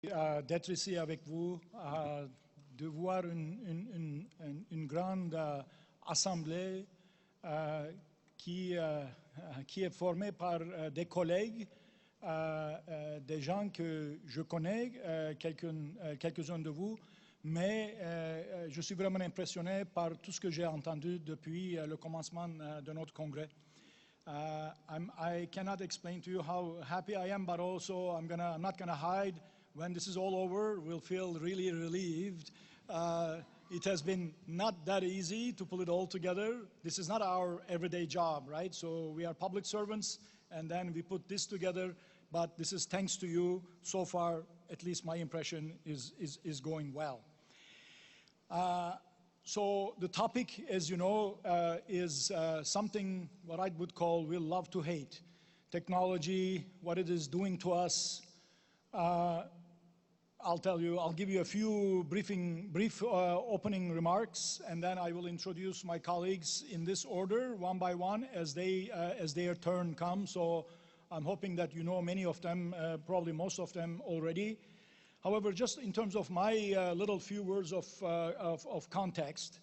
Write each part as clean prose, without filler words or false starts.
D'être ici avec vous, de voir une grande assemblée qui est formée par des collègues, des gens que je connais, quelques-uns de vous, mais je suis vraiment impressionné par tout ce que j'ai entendu depuis le commencement de notre congrès. I cannot explain to you how happy I am, but also I'm not gonna hide. When this is all over, we'll feel really relieved. It has been not that easy to pull it all together. This is not our everyday job, right? So we are public servants, and then we put this together, but this is thanks to you. So far, at least my impression is going well. So the topic, as you know, is something what I would call we'll love to hate. Technology, what it is doing to us. I'll give you a few brief opening remarks, and then I will introduce my colleagues in this order, one by one, as their turn comes. So I'm hoping that you know many of them, probably most of them already. However, just in terms of my little few words of context,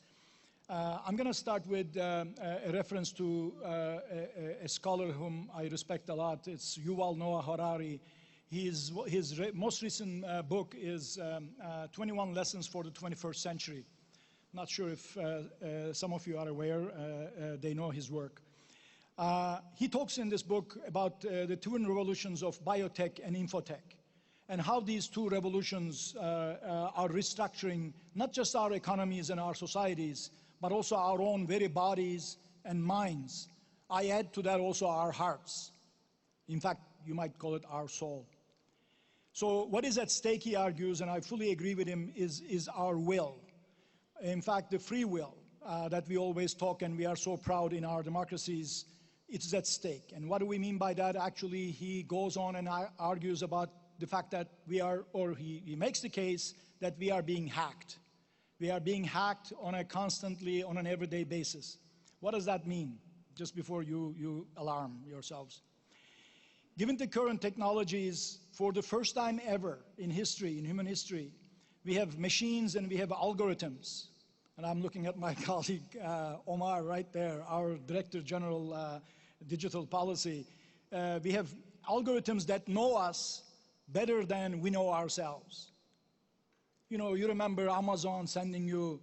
I'm going to start with a reference to a scholar whom I respect a lot. It's Yuval Noah Harari. His most recent book is 21 Lessons for the 21st Century. Not sure if some of you are aware, they know his work. He talks in this book about the twin revolutions of biotech and infotech, and how these two revolutions are restructuring not just our economies and our societies, but also our own very bodies and minds. I add to that also our hearts. In fact, you might call it our soul. So what is at stake, he argues, and I fully agree with him, is our will. In fact, the free will that we always talk and we are so proud in our democracies, it's at stake. And what do we mean by that? Actually, he goes on and argues about the fact that we are, or he makes the case that we are being hacked. We are being hacked on an everyday basis. What does that mean? Just before you alarm yourselves. Given the current technologies, for the first time ever in history, in human history, we have machines and we have algorithms. And I'm looking at my colleague, Omar, right there, our Director General Digital Policy. We have algorithms that know us better than we know ourselves. You know, you remember Amazon sending you,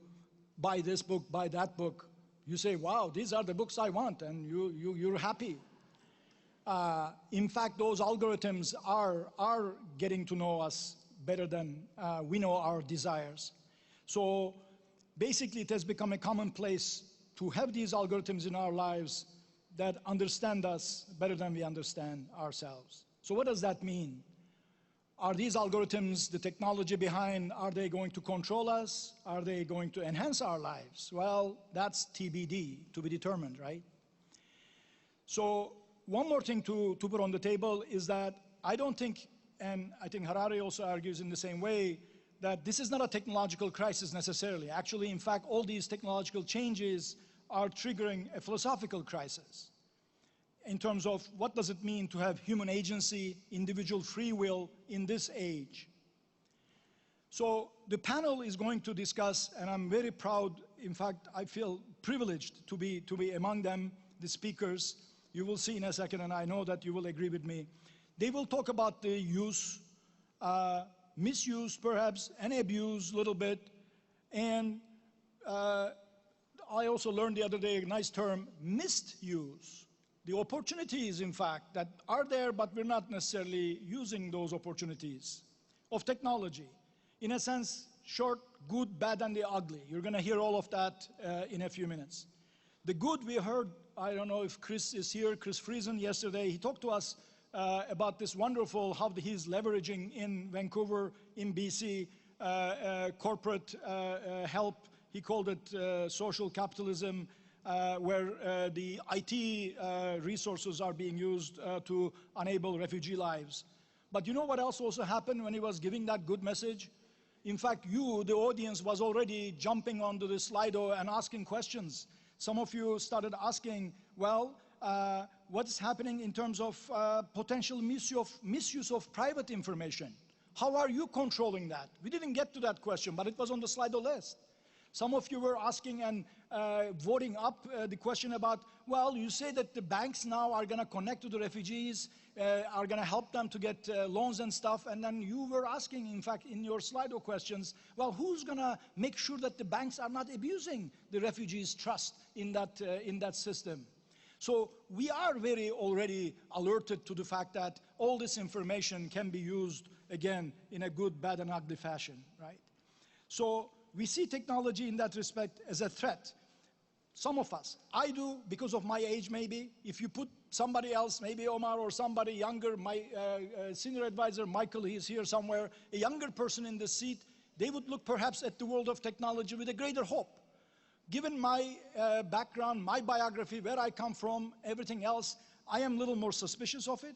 buy this book, buy that book. You say, wow, these are the books I want, and you're happy. In fact, those algorithms are getting to know us better than we know our desires. So basically, it has become a commonplace to have these algorithms in our lives that understand us better than we understand ourselves. So what does that mean? Are these algorithms, the technology behind, are they going to control us? Are they going to enhance our lives? Well, that's TBD, to be determined, right? So one more thing to put on the table is that I don't think, and I think Harari also argues in the same way, that this is not a technological crisis necessarily. Actually, in fact, all these technological changes are triggering a philosophical crisis in terms of what does it mean to have human agency, individual free will in this age. So the panel is going to discuss, and I'm very proud, in fact, I feel privileged to be among them, the speakers. You will see in a second, and I know that you will agree with me. They will talk about the use, misuse perhaps, and abuse a little bit. And I also learned the other day a nice term, misuse. The opportunities, in fact, that are there, but we're not necessarily using those opportunities of technology. In a sense, short, good, bad, and the ugly. You're going to hear all of that in a few minutes. The good we heard, I don't know if Chris is here, Chris Friesen yesterday, he talked to us about this wonderful, how he's leveraging in Vancouver, in BC, corporate help. He called it social capitalism, where the IT resources are being used to enable refugee lives. But you know what else also happened when he was giving that good message? In fact, you, the audience, was already jumping onto the Slido and asking questions. Some of you started asking, well, what's happening in terms of potential misuse of private information? How are you controlling that? We didn't get to that question, but it was on the Slido list. Some of you were asking and voting up the question about, well, you say that the banks now are going to connect to the refugees, are going to help them to get loans and stuff. And then you were asking, in fact, in your Slido questions, well, who's going to make sure that the banks are not abusing the refugees' trust in that system? So we are very already alerted to the fact that all this information can be used, again, in a good, bad, and ugly fashion, right? So we see technology in that respect as a threat. Some of us, I do because of my age maybe. If you put somebody else, maybe Omar or somebody younger, my senior advisor Michael, he's here somewhere, a younger person in the seat, they would look perhaps at the world of technology with a greater hope. Given my background, my biography, where I come from, everything else, I am a little more suspicious of it.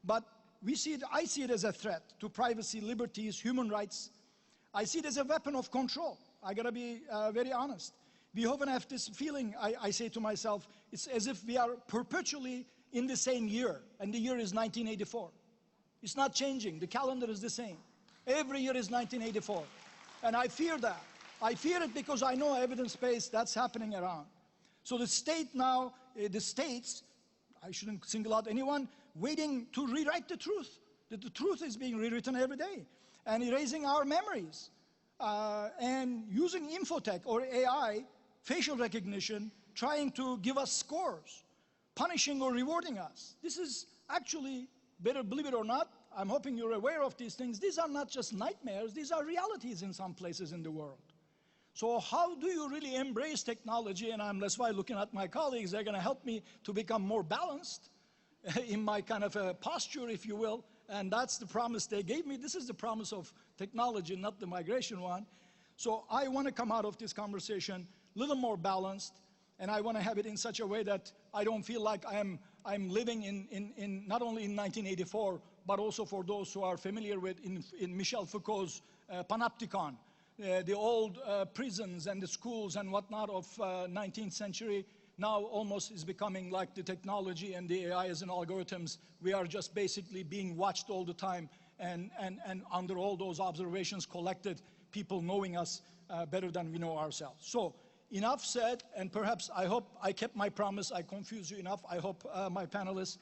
But we see it, I see it as a threat to privacy, liberties, human rights. I see it as a weapon of control. I gotta be very honest. We often have this feeling, I say to myself, it's as if we are perpetually in the same year, and the year is 1984. It's not changing, the calendar is the same. Every year is 1984. And I fear that. I fear it because I know evidence-based that's happening around. So the state now, the states, I shouldn't single out anyone, waiting to rewrite the truth. That the truth is being rewritten every day. And erasing our memories. And using infotech or AI, facial recognition, trying to give us scores, punishing or rewarding us. This is actually, better believe it or not, I'm hoping you're aware of these things. These are not just nightmares, these are realities in some places in the world. So how do you really embrace technology? And that's why looking at my colleagues, they're going to help me to become more balanced in my kind of a posture, if you will. And that's the promise they gave me. This is the promise of technology, not the migration one. So I want to come out of this conversation a little more balanced, and I want to have it in such a way that I don't feel like I'm living in not only in 1984, but also for those who are familiar with in Michel Foucault's Panopticon, the old prisons and the schools and whatnot of 19th century. Now almost is becoming like the technology and the AIs and algorithms. We are just basically being watched all the time, and under all those observations collected, people knowing us better than we know ourselves. So enough said, and perhaps I hope I kept my promise. I confused you enough. I hope my panelists